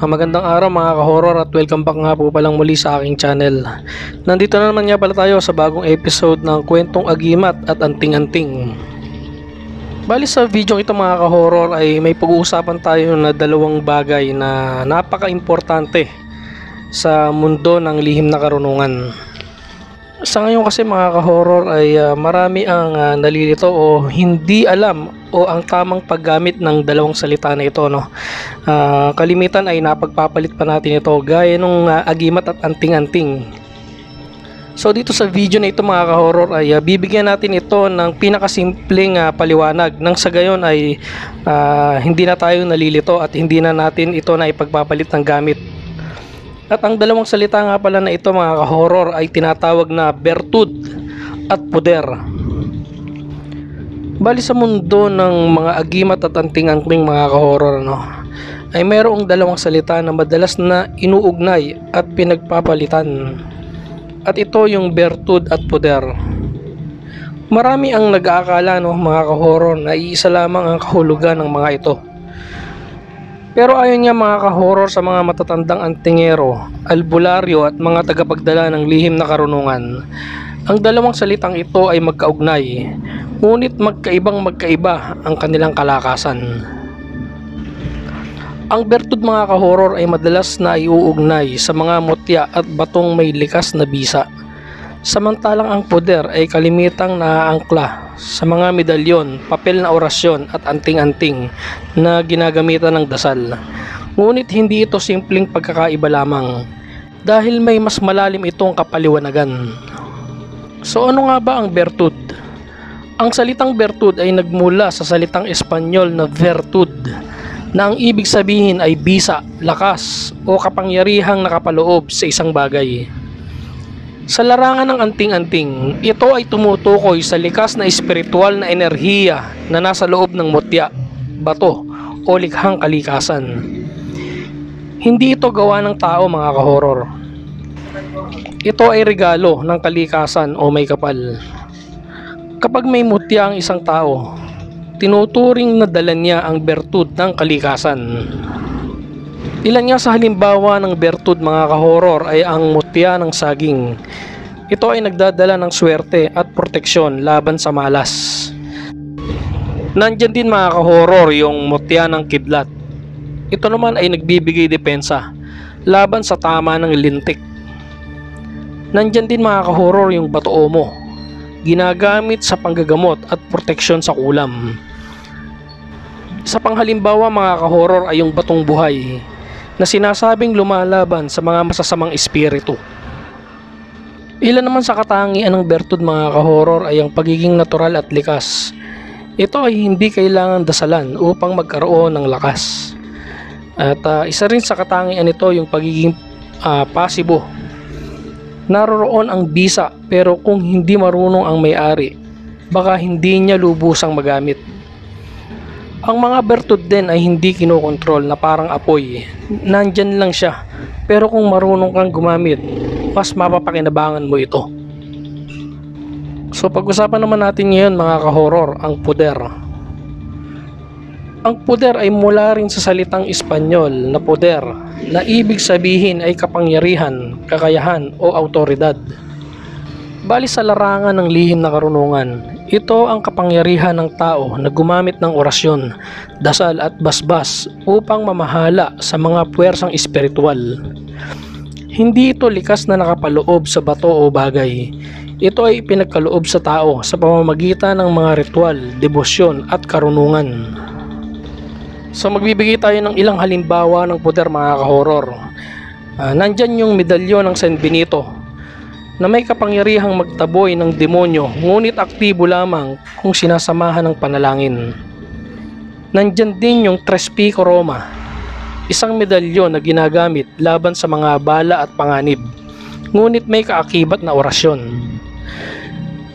Magandang araw mga ka-horror at welcome back nga po palang muli sa aking channel. Nandito na naman nga pala tayo sa bagong episode ng Kwentong Agimat at Anting-Anting. Bali sa video ito mga ka-horror ay may pag-uusapan tayo na dalawang bagay na napaka-importante sa mundo ng lihim na karunungan. Sa ngayon kasi mga ka-horror ay marami ang nalilito o hindi alam o ang tamang paggamit ng dalawang salita na ito, no? Kalimitan ay napagpapalit pa natin ito gaya nung agimat at anting-anting. So dito sa video na ito mga ka-horror ay bibigyan natin ito ng pinakasimpleng paliwanag nang sa gayon ay hindi na tayo nalilito at hindi na natin ito na ipagpapalit ng gamit. At ang dalawang salita nga pala na ito mga ka-horror ay tinatawag na bertud at poder. Bali sa mundo ng mga agimat at anting-anting mga ka-horror, no, ay mayroong dalawang salita na madalas na inuugnay at pinagpapalitan. At ito yung bertud at poder. Marami ang nag-aakala, no, mga ka-horror, na iisa lamang ang kahulugan ng mga ito. Pero ayon nga mga ka-horror sa mga matatandang antingero, albularyo at mga tagapagdala ng lihim na karunungan, ang dalawang salitang ito ay magkaugnay, ngunit magkaiba ang kanilang kalakasan. Ang bertud mga ka-horror ay madalas na iuugnay sa mga mutya at batong may likas na bisa. Samantalang ang poder ay kalimitang naaangkla sa mga medalyon, papel na orasyon at anting-anting na ginagamitan ng dasal. Ngunit hindi ito simpleng pagkakaiba lamang dahil may mas malalim itong kapaliwanagan. So ano nga ba ang bertud? Ang salitang bertud ay nagmula sa salitang Espanyol na virtud na ang ibig sabihin ay bisa, lakas o kapangyarihang nakapaloob sa isang bagay. Sa larangan ng anting-anting, ito ay tumutukoy sa likas na espiritual na enerhiya na nasa loob ng mutya, bato o likhang kalikasan. Hindi ito gawa ng tao mga ka-horror. Ito ay regalo ng kalikasan o may kapal. Kapag may mutya ang isang tao, tinuturing na dala niya ang bertud ng kalikasan. Ilan nga sa halimbawa ng bertud mga ka-horror ay ang mutya ng saging. Ito ay nagdadala ng swerte at proteksyon laban sa malas. Nandyan din mga ka-horror yung mutya ng kidlat. Ito naman ay nagbibigay depensa laban sa tama ng lintik. Nandyan din mga ka-horror yung bato omo, ginagamit sa panggagamot at proteksyon sa kulam. Sa panghalimbawa mga ka-horror ay yung batong buhay na sinasabing lumalaban sa mga masasamang espiritu. Ilan naman sa katangian ng bertud mga ka-horror ay ang pagiging natural at likas. Ito ay hindi kailangan dasalan upang magkaroon ng lakas. At isa rin sa katangian nito yung pagiging pasibo. Naroroon ang bisa pero kung hindi marunong ang may-ari, baka hindi niya lubusang magamit. Ang mga bertud din ay hindi kinokontrol na parang apoy. Nandyan lang siya. Pero kung marunong kang gumamit, mas mapapakinabangan mo ito. So pag-usapan naman natin ngayon mga ka-horror, ang poder. Ang poder ay mula rin sa salitang Espanyol na poder, na ibig sabihin ay kapangyarihan, kakayahan o autoridad. Bali sa larangan ng lihim na karunungan, ito ang kapangyarihan ng tao na gumamit ng orasyon, dasal at basbas upang mamahala sa mga puwersang espiritual. Hindi ito likas na nakapaloob sa bato o bagay. Ito ay pinagkaloob sa tao sa pamamagitan ng mga ritual, debosyon at karunungan. So magbibigay tayo ng ilang halimbawa ng poder mga ka-horror. Nandyan yung medalyon ng San Benito na may kapangyarihang magtaboy ng demonyo, ngunit aktibo lamang kung sinasamahan ng panalangin. Nandyan din yung Tres Pico Roma isang medalyon na ginagamit laban sa mga bala at panganib, ngunit may kaakibat na orasyon.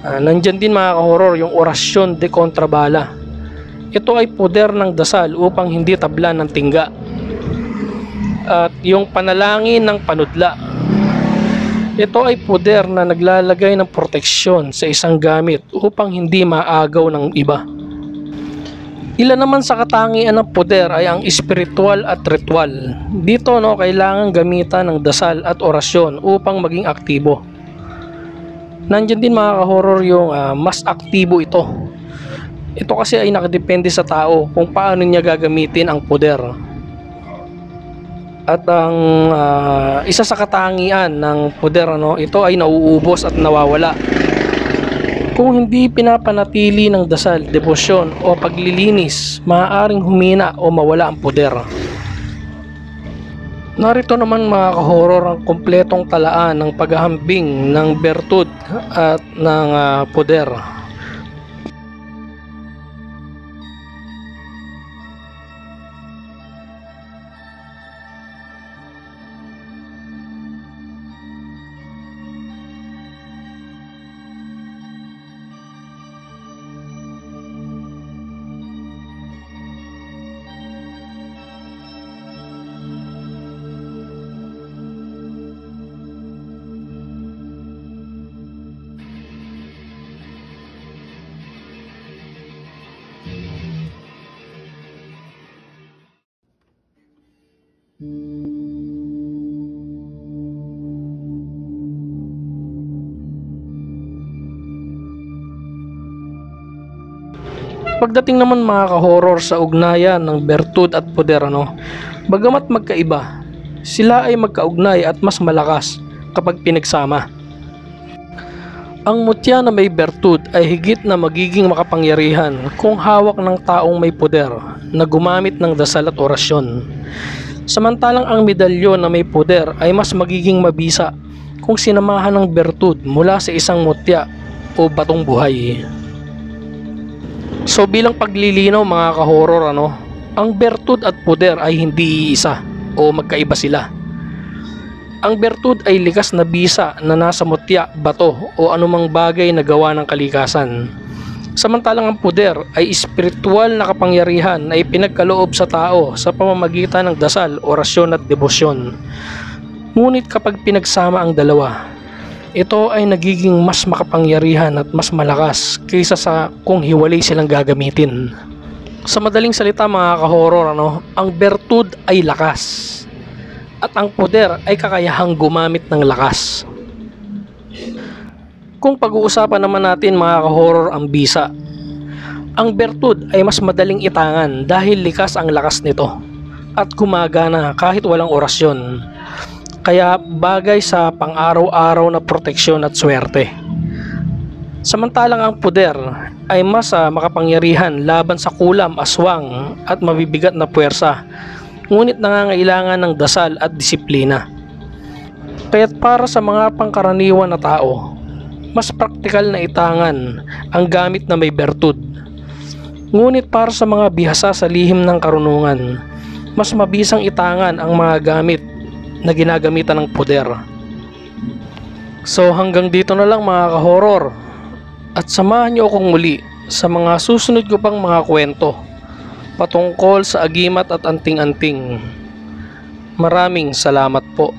Nandyan din mga ka-horror yung orasyon de kontrabala. Ito ay poder ng dasal upang hindi tablan ng tingga. At yung panalangin ng panudla, ito ay poder na naglalagay ng proteksyon sa isang gamit upang hindi maagaw ng iba. Ilan naman sa katangian ng poder ay ang espiritual at ritual. Dito kailangan gamitan ng dasal at orasyon upang maging aktibo. Nandiyan din mga ka-horror yung mas aktibo ito. Ito kasi ay nakadepende sa tao kung paano niya gagamitin ang poder. At ang isa sa katangian ng poder, ito ay nauubos at nawawala kung hindi pinapanatili ng dasal, debosyon o paglilinis. Maaaring humina o mawala ang poder. Narito naman mga ka-horror ang kumpletong talaan ng paghahambing ng bertud at ng poder. Pagdating naman mga ka-horror sa ugnayan ng bertud at poder, bagamat magkaiba, sila ay magkaugnay at mas malakas kapag pinagsama. Ang mutya na may bertud ay higit na magiging makapangyarihan kung hawak ng taong may poder na gumamit ng dasal at orasyon. Samantalang ang medalyon na may poder ay mas magiging mabisa kung sinamahan ng bertud mula sa isang mutya o batong buhay. So bilang paglilinaw mga ka-horror, ang bertud at poder ay hindi iisa o magkaiba sila. Ang bertud ay likas na bisa na nasa mutya, bato o anumang bagay na gawa ng kalikasan. Samantalang ang poder ay espiritual na kapangyarihan na ipinagkaloob sa tao sa pamamagitan ng dasal, orasyon at debosyon. Ngunit kapag pinagsama ang dalawa, ito ay nagiging mas makapangyarihan at mas malakas kaysa sa kung hiwalay silang gagamitin. Sa madaling salita mga ka-horror, ang bertud ay lakas at ang poder ay kakayahang gumamit ng lakas. Kung pag-uusapan naman natin mga ka-horror ang bisa, ang bertud ay mas madaling itangan dahil likas ang lakas nito at gumagana kahit walang orasyon. Kaya bagay sa pang-araw-araw na proteksyon at swerte. Samantalang ang poder ay mas makapangyarihan laban sa kulam, aswang at mabibigat na puwersa, ngunit nangangailangan ng dasal at disiplina. Kaya't para sa mga pangkaraniwan na tao, mas praktikal na itangan ang gamit na may bertud. Ngunit para sa mga bihasa sa lihim ng karunungan, mas mabisang itangan ang mga gamit na ginagamitan ng poder. So hanggang dito na lang mga ka-horror, at samahan niyo akong muli sa mga susunod ko pang mga kwento patungkol sa agimat at anting-anting. Maraming salamat po.